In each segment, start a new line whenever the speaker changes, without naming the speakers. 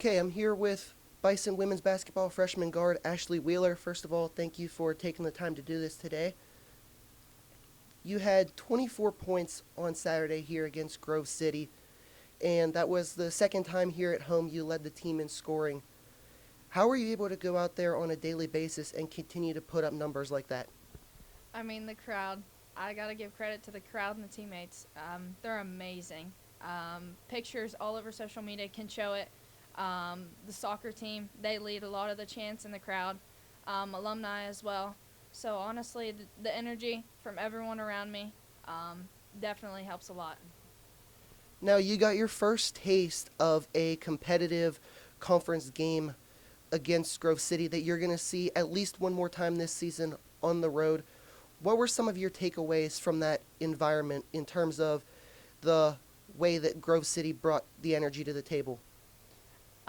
Okay, I'm here with Bison women's basketball freshman guard Ashley Wheeler. First of all, thank you for taking the time to do this today. You had 24 points on Saturday here against Grove City, and that was the second time here at home you led the team in scoring. How were you able to go out there on a daily basis and continue to put up numbers like that?
I mean, the crowd. I got to give credit to the crowd and the teammates. They're amazing. Pictures all over social media can show it. The soccer team, they lead a lot of the chants in the crowd. Alumni as well. So honestly, the energy from everyone around me definitely helps a lot.
Now, you got your first taste of a competitive conference game against Grove City that you're going to see at least one more time this season on the road. What were some of your takeaways from that environment in terms of the way that Grove City brought the energy to the table?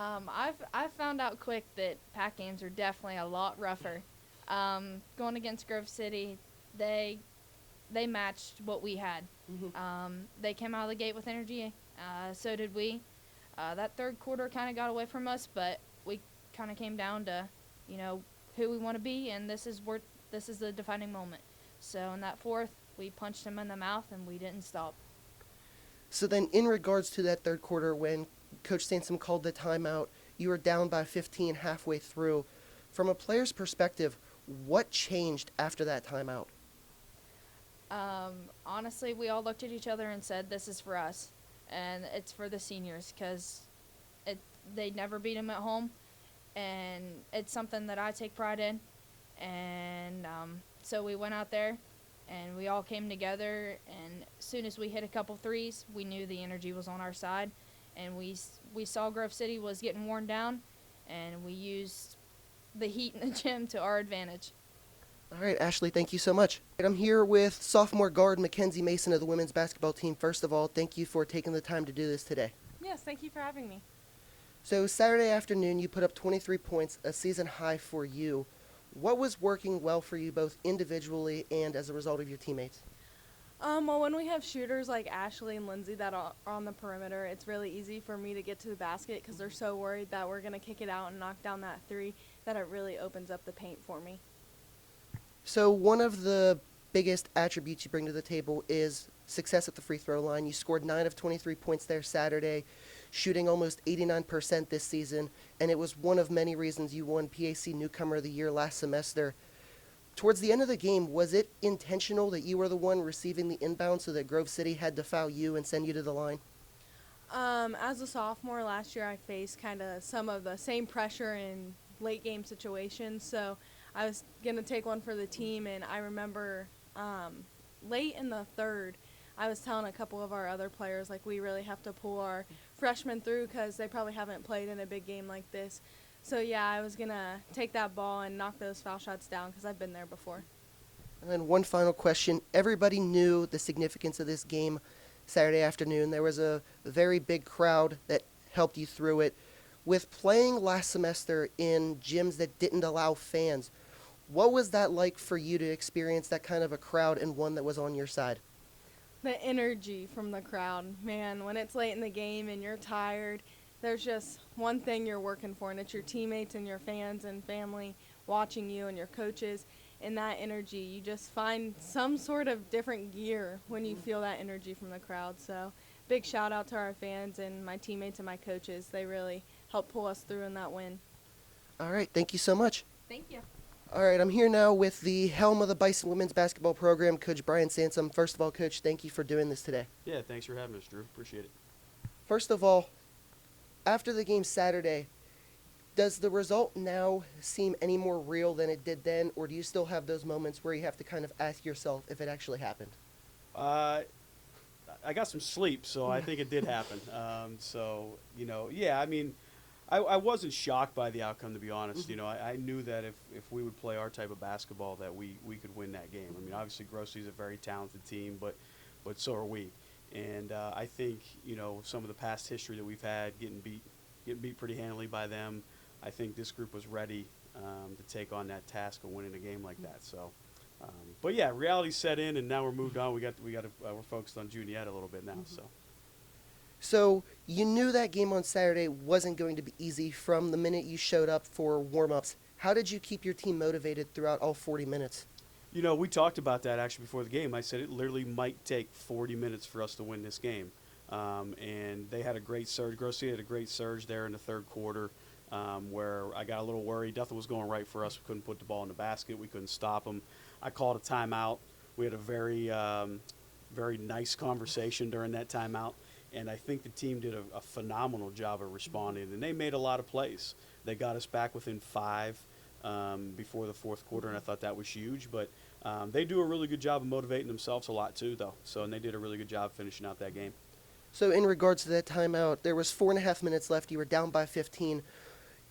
I've found out quick that pack games are definitely a lot rougher. Going against Grove City, they matched what we had. They came out of the gate with energy. So did we. That third quarter kind of got away from us, but we kind of came down to, who we want to be, and this is the defining moment. So in that fourth, we punched them in the mouth, and we didn't stop.
So then, in regards to that third quarter, when Coach Sansom called the timeout, you were down by 15 halfway through. From a player's perspective, what changed after that timeout?
Honestly, we all looked at each other and said, "This is for us, and it's for the seniors," because they'd never beat them at home, and it's something that I take pride in. And so we went out there, and we all came together. And as soon as we hit a couple threes, we knew the energy was on our side, and we saw Grove City was getting worn down, and we used the heat in the gym to our advantage.
All right, Ashley, thank you so much. I'm here with sophomore guard Mackenzie Mason of the women's basketball team. First of all, thank you for taking the time to do this today.
Yes, thank you for having me.
So Saturday afternoon, you put up 23 points, a season high for you. What was working well for you both individually and as a result of your teammates?
Well, when we have shooters like Ashley and Lindsay that are on the perimeter, it's really easy for me to get to the basket because they're so worried that we're going to kick it out and knock down that three that it really opens up the paint for me.
So one of the biggest attributes you bring to the table is success at the free throw line. You scored 9 of 23 points there Saturday, shooting almost 89% this season, and it was one of many reasons you won PAC Newcomer of the Year last semester. Towards the end of the game, was it intentional that you were the one receiving the inbound so that Grove City had to foul you and send you to the line?
As a sophomore last year, I faced kind of some of the same pressure in late game situations, so I was going to take one for the team, and I remember late in the third, I was telling a couple of our other players, like, we really have to pull our freshmen through because they probably haven't played in a big game like this. So, yeah, I was going to take that ball and knock those foul shots down because I've been there before.
And then one final question. Everybody knew the significance of this game Saturday afternoon. There was a very big crowd that helped you through it. With playing last semester in gyms that didn't allow fans, what was that like for you to experience that kind of a crowd and one that was on your side?
The energy from the crowd, man, when it's late in the game and you're tired, there's just one thing you're working for, and it's your teammates and your fans and family watching you and your coaches. And that energy, you just find some sort of different gear when you feel that energy from the crowd. So big shout out to our fans and my teammates and my coaches. They really helped pull us through in that win.
All right, thank you so much.
Thank you.
All right, I'm here now with the helm of the Bison women's basketball program, Coach Brian Sansom. First of all, Coach, thank you for doing this today.
Yeah, thanks for having us, Drew. Appreciate it.
First of all, after the game Saturday, does the result now seem any more real than it did then, or do you still have those moments where you have to kind of ask yourself if it actually happened?
I got some sleep, so I think it did happen. Yeah, I mean, I wasn't shocked by the outcome, to be honest.
Mm-hmm.
You know, I knew that if we would play our type of basketball that we could win that game. I mean, obviously, Grove City's a very talented team, but so are we. And I think, some of the past history that we've had, getting beat pretty handily by them, I think this group was ready to take on that task of winning a game like that. So, but yeah, reality set in, and now we're moved on. We're focused on Juniette a little bit now.
Mm-hmm.
So.
So you knew that game on Saturday wasn't going to be easy from the minute you showed up for warm-ups. How did you keep your team motivated throughout all 40 minutes?
You know, we talked about that actually before the game. I said it literally might take 40 minutes for us to win this game. And they had a great surge. Grove City had a great surge there in the third quarter where I got a little worried. Nothing was going right for us. We couldn't put the ball in the basket. We couldn't stop them. I called a timeout. We had a very nice conversation during that timeout. And I think the team did a phenomenal job of responding. And they made a lot of plays. They got us back within 5 before the fourth quarter, and I thought that was huge. But they do a really good job of motivating themselves a lot too, though. So, and they did a really good job finishing out that game.
So in regards to that timeout, there was 4.5 minutes left. You were down by 15.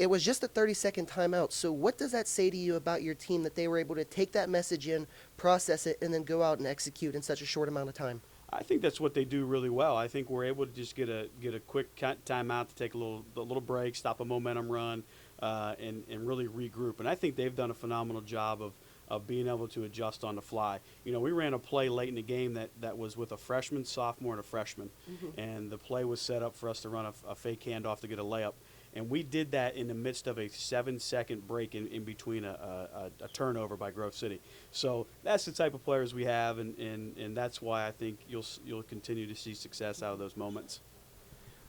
It was just a 30-second timeout. So what does that say to you about your team that they were able to take that message in, process it, and then go out and execute in such a short amount of time?
I think that's what they do really well. I think we're able to just get a quick timeout to take a little break, stop a momentum run, and really regroup. And I think they've done a phenomenal job of being able to adjust on the fly. You know, we ran a play late in the game that was with a freshman, sophomore, and a freshman. And the play was set up for us to run a fake handoff to get a layup. And we did that in the midst of a 7-second break in between a turnover by Grove City. So that's the type of players we have, and that's why I think you'll continue to see success out of those moments.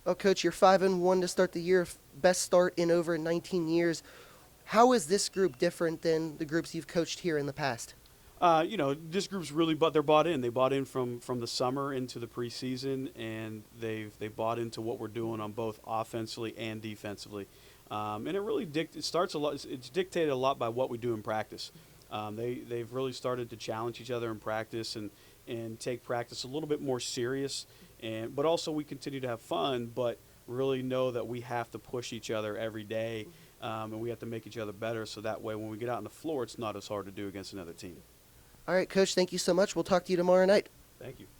Well, Coach, you're 5-1 to start the year, best start in over 19 years. How is this group different than the groups you've coached here in the past?
You know, this group's really they're bought in. They bought in from the summer into the preseason, and they bought into what we're doing on both offensively and defensively. And it really it starts a lot. It's dictated a lot by what we do in practice. They've really started to challenge each other in practice and take practice a little bit more serious. But also we continue to have fun, but really know that we have to push each other every day, and we have to make each other better. So that way, when we get out on the floor, it's not as hard to do against another team.
All right, Coach, thank you so much. We'll talk to you tomorrow night.
Thank you.